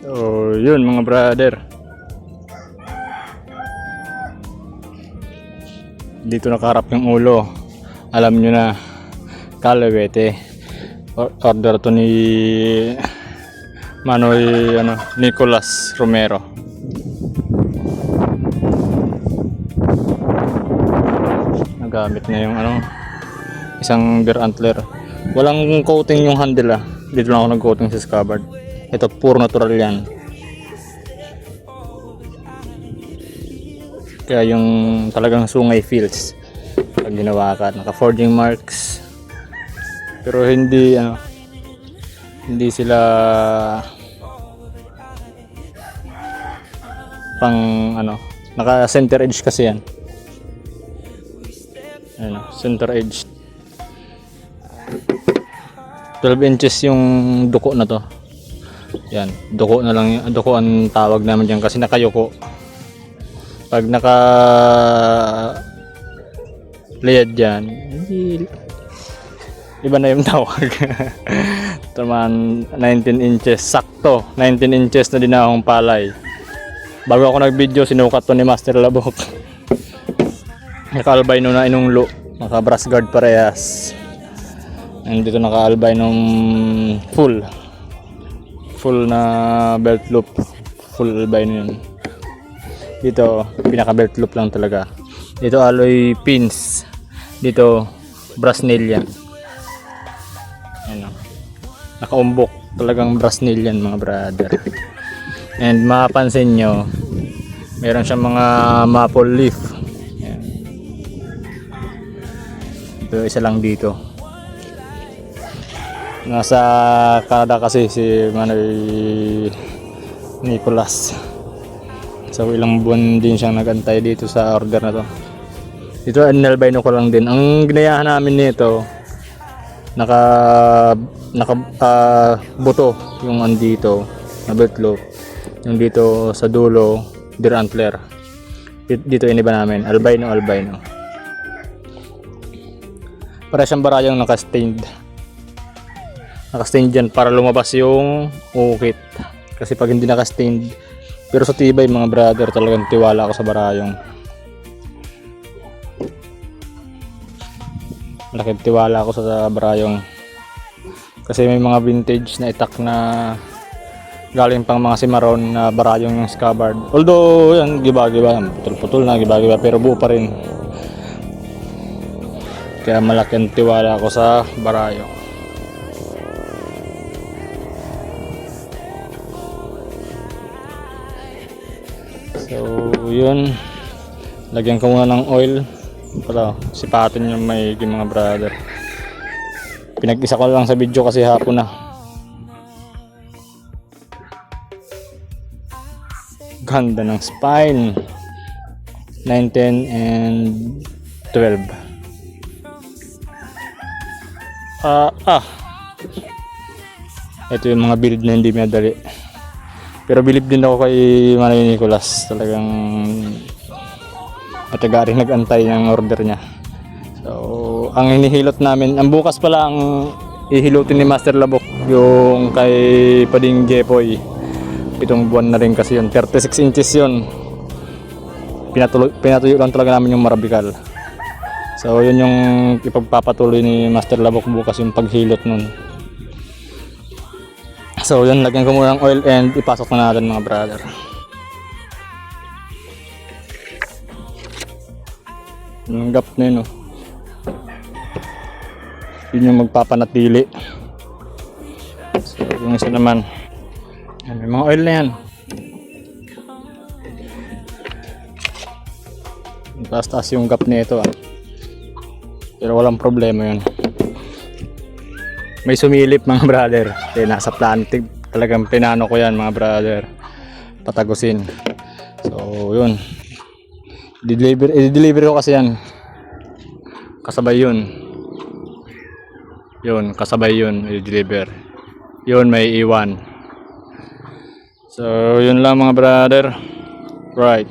So, yun mga brother. Dito nakaharap yung ulo. Alam nyo na, kalawete. Order to ni Manoy Nicolas Romero. Nagamit na yung isang beer antler. Walang coating yung handle Dito lang ako nag-coating sa scabbard. Ito puro natural yan. Kaya yung talagang sungay feels pag ginawa ka. Naka forging marks. Pero hindi sila pang naka center edge kasi yan. Center edge. 12 inches yung duko na to. Yan, duko na lang, duko ang tawag namin diyan kasi nakayuko. Pag naka layered diyan, iba na yung tawag. Taman 19 inches sakto, 19 inches na din akong palay. Bago ako nag-video, sinukat to ni Master Labok. Naka-albino na inunglo, naka brass guard parehas. And dito naka-albino full na belt loop, full albino yun. Dito pinaka belt loop lang talaga. Dito alloy pins, dito brass nail yan. Nakaumbok, talagang brass nail yan mga brother. And mapapansin nyo, meron siyang mga maple leaf. Ayan. Ito isa lang dito. Nasa Canada kasi si Manoy Nicolas. So ilang buwan din siyang nagantay dito sa order na to. Dito inalbino ko lang din. Ang ginayahan namin nito, buto yung andito na belt loop. Yung dito sa dulo, deer antler. Dito iniba namin, albino. Para siyang barayang naka-stained. Naka-stained dyan para lumabas yung ukit. Kasi pag hindi naka-stained, pero sa tibay mga brother, talagang tiwala ako sa barayong. Malaking tiwala ako sa barayong. Kasi may mga vintage na itak na galing pang mga cimarron na barayong yung scabbard. Although yan giba-giba, putol-putol na giba-giba pero buo pa rin. Kaya malaking tiwala ako sa barayong. So yun, lagyan ko muna ng oil para sipatin yung may mga brother. Pinag-isa ko lang sa video kasi hapon na. Ganda ng spine. 9, 10 and 12. Ito yung mga build na hindi madali. Pero bilib din ako kay Manoy Nicolas. Talagang mataga rin nag-antay ng order niya. So, ang hinihilot namin, ang bukas pala ang ihilutin ni Master Labok yung kay Pading Jepoy. 7 buwan na rin kasi yun. 36 inches yun. Pinatuyo lang talaga namin yung marabikal. So, yun yung ipagpapatuloy ni Master Labok bukas yung paghilot nun. So yun, lagyan ko muna ng oil and ipasok na natin mga brother. Yung gap na yun yun yung magpapanatili. So yung isa naman, may mga oil na yan. Taas-taas yung gap na ito pero walang problema yun. May sumilip mga brother. Nasa planting. Talagang pinano ko yan mga brother. Patagusin. So yun. I-deliver ko kasi yan. Kasabay yun. Yun. Kasabay yun. I-deliver. Yun may iwan. So yun lang mga brother. Right.